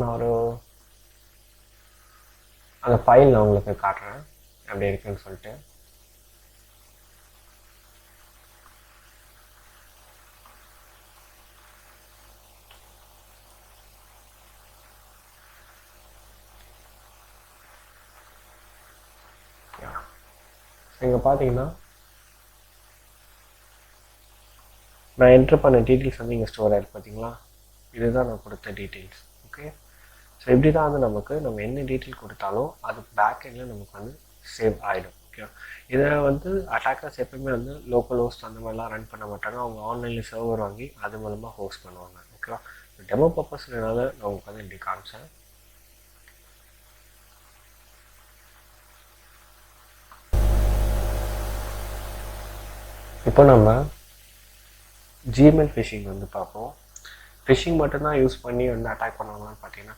நான் அந்த ஃபைல் நான் உங்களுக்கு காட்டுறேன் எப்படி இருக்குன்னு சொல்லிட்டு. இங்கே பார்த்தீங்கன்னா நான் என்ட்ரு பண்ண டீட்டெயில்ஸ் வந்து இங்கே ஸ்டோர் ஆகிருக்கு பார்த்தீங்களா. இதுதான் நான் கொடுத்த டீட்டெயில்ஸ். ஓகே, ஸோ இப்படி தான் வந்து நம்ம என்ன டீட்டெயில் கொடுத்தாலும் அது பேக் எண்டில் நமக்கு வந்து சேவ் ஆகிடும். ஓகே, இதை வந்து அட்டாக்கர்ஸ் எப்பவுமே வந்து லோக்கல் ஹோஸ்ட் அந்த மாதிரிலாம் ரன் பண்ண மாட்டாங்க. அவங்க ஆன்லைனில் சர்வர் வாங்கி அது மூலமாக ஹோஸ்ட் பண்ணுவாங்க. ஓகேவா, டெமோ பர்பஸ்னால நான் உங்களுக்கு வந்து இப்படி காமிச்சேன். இப்போ நம்ம ஜிமெயில் ஃபிஷிங் வந்து பார்ப்போம். ஃபிஷிங் மட்டும்தான் யூஸ் பண்ணி வந்து அட்டாக் பண்ணுவாங்கன்னு பார்த்தீங்கன்னா